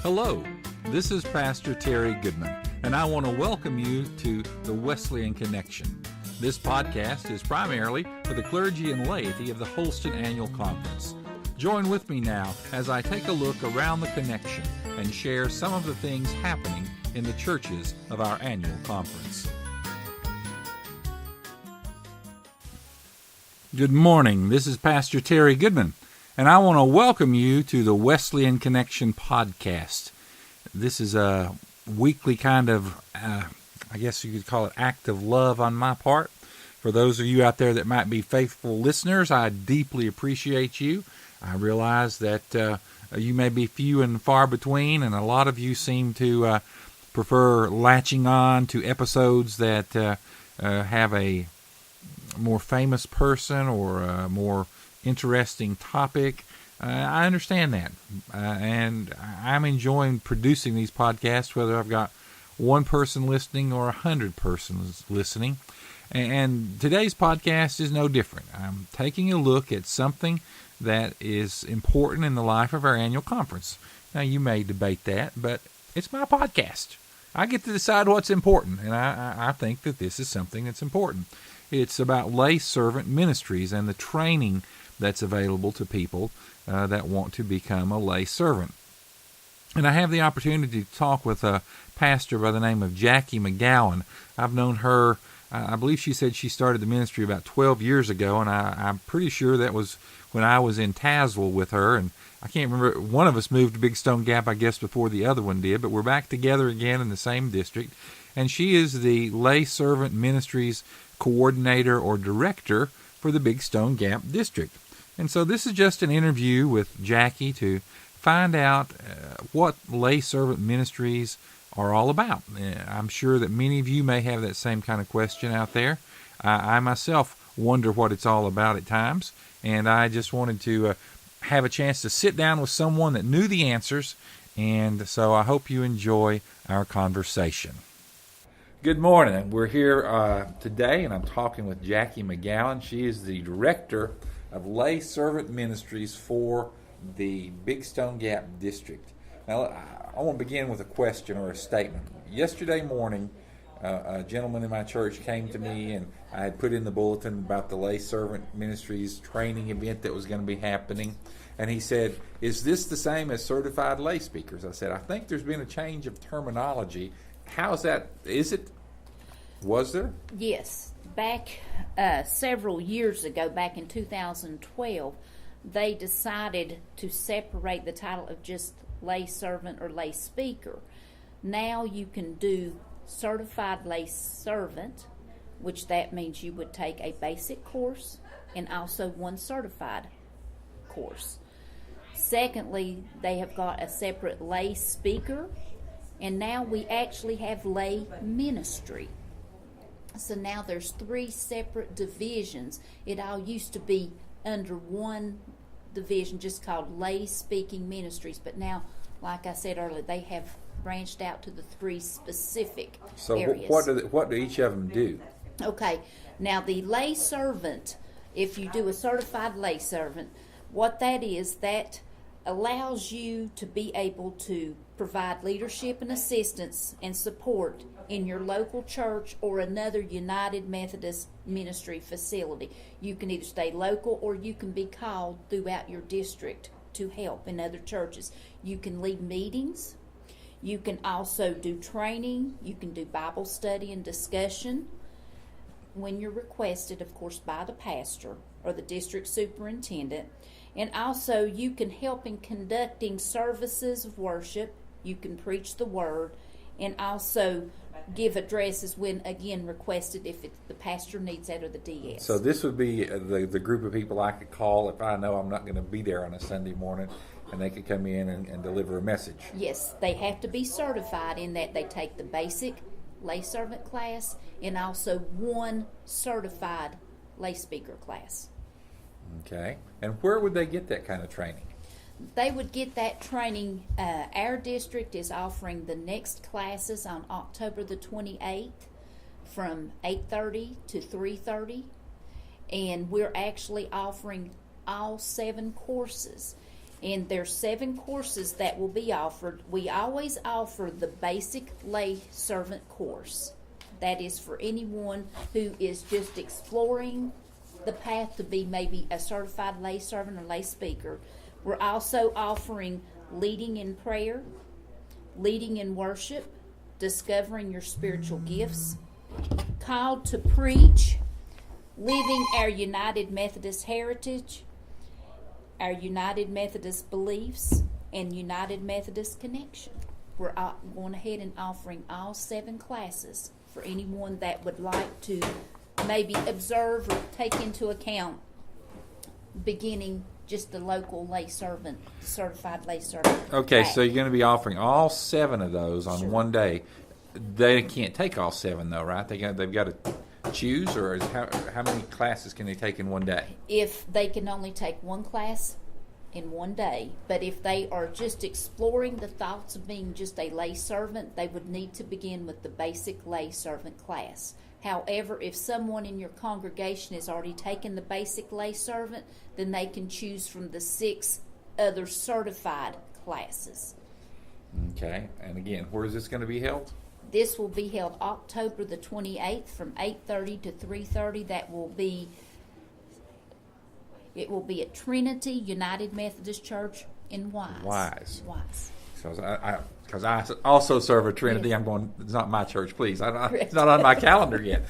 Hello, this is Pastor Terry Goodman, and I want to welcome you to the Wesleyan Connection. This podcast is primarily for the clergy and laity of the Holston Annual Conference. Join with me now as I take a look around the Connection and share some of the things happening in the churches of our annual conference. Good morning, this is Pastor Terry Goodman, and I want to welcome you to the Wesleyan Connection podcast. This is a weekly kind of, I guess you could call it act of love on my part. For those of you out there that might be faithful listeners, I deeply appreciate you. I realize that you may be few and far between, and a lot of you seem to prefer latching on to episodes that have a more famous person or a more interesting topic. I understand that, and I'm enjoying producing these podcasts, whether I've got one person listening or 100 persons listening. And today's podcast is no different. I'm taking a look at something that is important in the life of our annual conference. Now, you may debate that, but it's my podcast. I get to decide what's important, and I think that this is something that's important. It's about Lay Servant Ministries and the training that's available to people that want to become a lay servant. And I have the opportunity to talk with a pastor by the name of Jackie McGowan. I've known her, I believe she said she started the ministry about 12 years ago, and I'm pretty sure that was when I was in Tazewell with her, and I can't remember, one of us moved to Big Stone Gap, I guess, before the other one did, but we're back together again in the same district, and she is the Lay Servant Ministries coordinator or director for the Big Stone Gap district. And so this is just an interview with Jackie to find out what Lay Servant Ministries are all about. I'm sure that many of you may have that same kind of question out there. I myself wonder what it's all about at times, and I just wanted to have a chance to sit down with someone that knew the answers, and so I hope you enjoy our conversation. Good morning. We're here today, and I'm talking with Jackie McGowan. She is the director of Lay Servant Ministries for the Big Stone Gap District. Now, I want to begin with a question or a statement. Yesterday morning, a gentleman in my church came to me, and I had put in the bulletin about the Lay Servant Ministries training event that was going to be happening, and he said, "Is this the same as certified lay speakers?" I said, "I think there's been a change of terminology. How's that? Is it? Was there?" Yes. Back several years ago, back in 2012, they decided to separate the title of just lay servant or lay speaker. Now you can do certified lay servant, which that means you would take a basic course and also one certified course. Secondly, they have got a separate lay speaker, and now we actually have lay ministry. So now there's 3 separate divisions. It all used to be under one division just called Lay Speaking Ministries, but now, like I said earlier, they have branched out to the 3 specific areas. So what do each of them do? Okay, now the lay servant, if you do a certified lay servant, what that is, that allows you to be able to provide leadership and assistance and support in your local church or another United Methodist ministry facility. You can either stay local or you can be called throughout your district to help in other churches. You can lead meetings. You can also do training. You can do Bible study and discussion when you're requested, of course, by the pastor or the district superintendent. And also you can help in conducting services of worship. You can preach the word and also give addresses when, again, requested if the pastor needs that or the DS. So this would be the group of people I could call if I know I'm not going to be there on a Sunday morning, and they could come in and deliver a message. Yes, they have to be certified in that they take the basic lay servant class and also one certified lay speaker class. Okay. And where would they get that kind of training? They would get that training. Our district is offering the next classes on October the 28th from 8:30 to 3:30, and we're actually offering all 7 courses. And there's 7 courses that will be offered. We always offer the basic lay servant course. That is for anyone who is just exploring the path to be maybe a certified lay servant or lay speaker. We're also offering leading in prayer, leading in worship, discovering your spiritual gifts, called to preach, living our United Methodist heritage, our United Methodist beliefs, and United Methodist connection. We're going ahead and offering all 7 classes for anyone that would like to maybe observe or take into account beginning just the local lay servant, certified lay servant. Okay, class. so you're going to be offering all 7 of those on Sure. one day. They can't take all 7 though, right? They've got to choose, or how many classes can they take in one day? If they can only take 1 class in one day, but if they are just exploring the thoughts of being just a lay servant, they would need to begin with the basic lay servant class. However, if someone in your congregation has already taken the basic lay servant, then they can choose from the 6 other certified classes. Okay, and again, where is this going to be held? This will be held October the 28th from 8:30 to 3:30. It will be at Trinity United Methodist Church in Wise. Wise. Because I also serve a Trinity. Yes. I'm going. It's not my church, please. It's not on my calendar yet.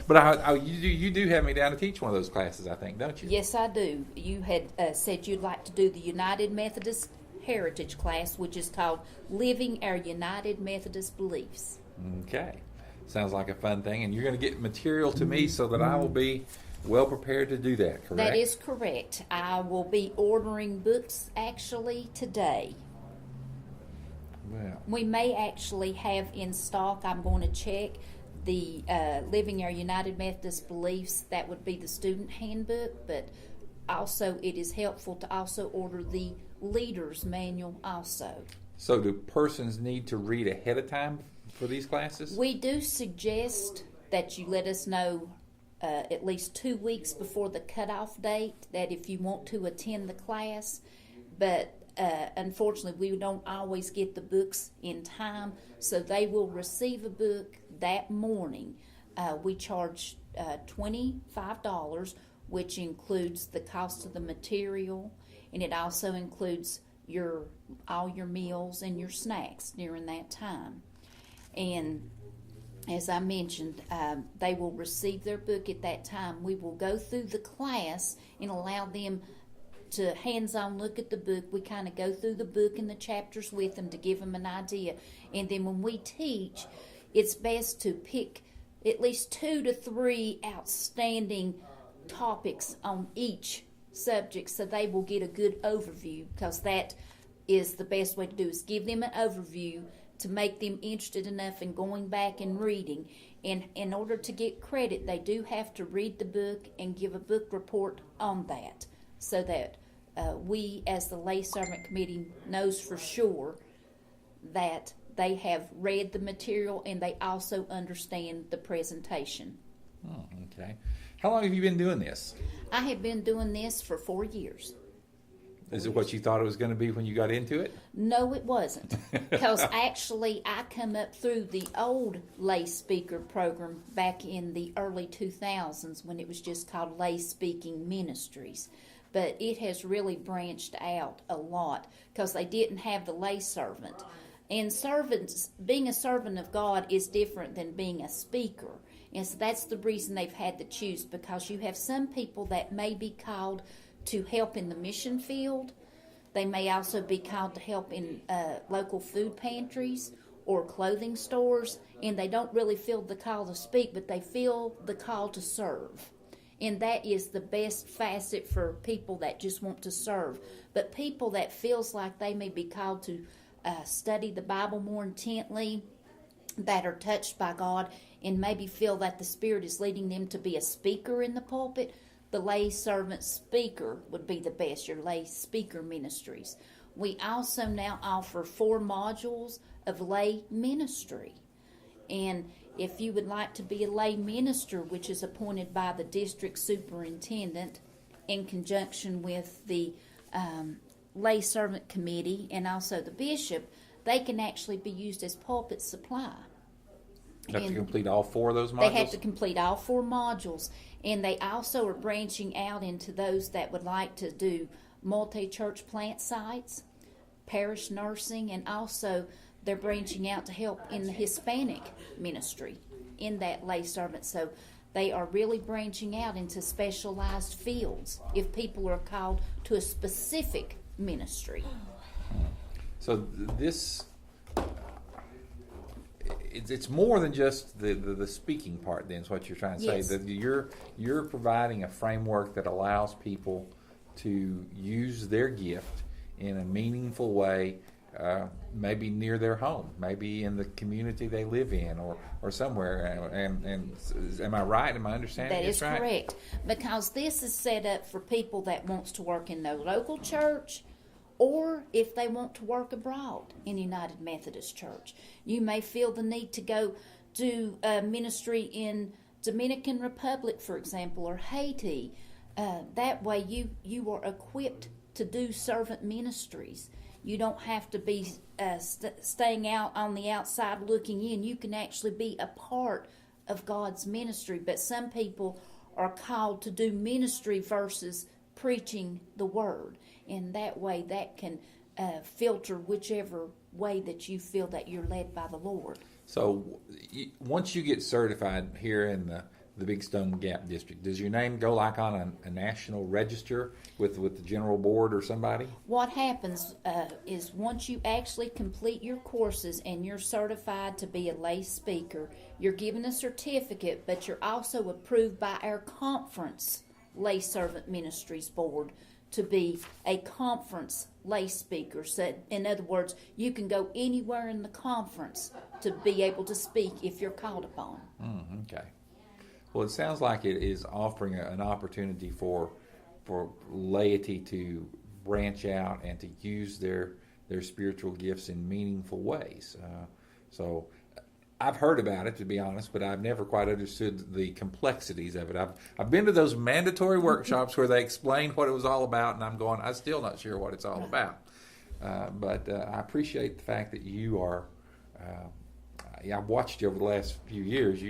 But you do have me down to teach one of those classes, I think, don't you? Yes, I do. You had said you'd like to do the United Methodist Heritage class, which is called Living Our United Methodist Beliefs. Okay. Sounds like a fun thing. And you're going to get material to me so that I will be well prepared to do that, correct? That is correct. I will be ordering books actually today. Well, We may actually have in stock, I'm going to check, the Living Our United Methodist Beliefs. That would be the student handbook, but also it is helpful to also order the leader's manual also. so do persons need to read ahead of time for these classes? We do suggest that you let us know at least 2 weeks before the cutoff date that if you want to attend the class, but unfortunately we don't always get the books in time, so they will receive a book that morning. We charge $25, which includes the cost of the material, and it also includes all your meals and your snacks during that time. And as I mentioned, they will receive their book at that time. We will go through the class and allow them to hands-on look at the book. We kind of go through the book and the chapters with them to give them an idea. And then when we teach, it's best to pick at least 2 to 3 outstanding topics on each subject so they will get a good overview, because that is the best way to do is give them an overview to make them interested enough in going back and reading. And in order to get credit, they do have to read the book and give a book report on that, so that we as the Lay Servant Committee knows for sure that they have read the material and they also understand the presentation. Oh, okay. How long have you been doing this? I have been doing this for 4 years. Is it what you thought it was going to be when you got into it? No, it wasn't. Because actually I come up through the old lay speaker program back in the early 2000s when it was just called Lay Speaking Ministries. But it has really branched out a lot because they didn't have the lay servant. And being a servant of God is different than being a speaker. And so that's the reason they've had to choose, because you have some people that may be called to help in the mission field. They may also be called to help in local food pantries or clothing stores, and they don't really feel the call to speak, but they feel the call to serve. And that is the best facet for people that just want to serve. But people that feels like they may be called to study the Bible more intently, that are touched by God, and maybe feel that the Spirit is leading them to be a speaker in the pulpit, the lay servant speaker would be the best, your Lay Speaker Ministries. We also now offer 4 modules of lay ministry. And if you would like to be a lay minister, which is appointed by the district superintendent in conjunction with the lay servant committee and also the bishop, they can actually be used as pulpit supply. You have to complete all 4 of those modules? They have to complete all 4 modules, and they also are branching out into those that would like to do multi-church plant sites, parish nursing, and also they're branching out to help in the Hispanic ministry in that lay servant. So they are really branching out into specialized fields if people are called to a specific ministry. So this, it's more than just the speaking part, then, is what you're trying to say. Yes. That you're providing a framework that allows people to use their gift in a meaningful way, maybe near their home, maybe in the community they live in, or somewhere. And am I right? Am I understanding That this is right? correct, because this is set up for people that wants to work in their local church, or if they want to work abroad in United Methodist Church. You may feel the need to go do ministry in Dominican Republic, for example, or Haiti. That way you are equipped to do servant ministries. You don't have to be staying out on the outside looking in. You can actually be a part of God's ministry. But some people are called to do ministry versus preaching the word. And that way that can filter whichever way that you feel that you're led by the Lord. So once you get certified here in the Big Stone Gap District, does your name go like on a national register with the general board or somebody? What happens is once you actually complete your courses and you're certified to be a lay speaker, you're given a certificate, but you're also approved by our conference Lay Servant Ministries board to be a conference lay speaker. So, in other words, you can go anywhere in the conference to be able to speak if you're called upon. Okay. Well, it sounds like it is offering an opportunity for laity to branch out and to use their spiritual gifts in meaningful ways. So I've heard about it, to be honest, but I've never quite understood the complexities of it. I've been to those mandatory workshops where they explain what it was all about, and I'm still not sure what it's all about. But I appreciate the fact that you are. I've watched you over the last few years.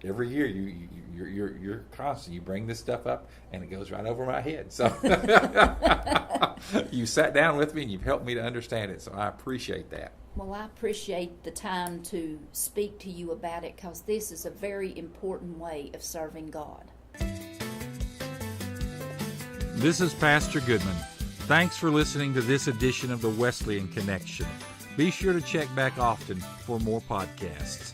Every year you're constant. You bring this stuff up, and it goes right over my head. So you sat down with me, and you've helped me to understand it. So I appreciate that. Well, I appreciate the time to speak to you about it, because this is a very important way of serving God. This is Pastor Goodman. Thanks for listening to this edition of the Wesleyan Connection. Be sure to check back often for more podcasts.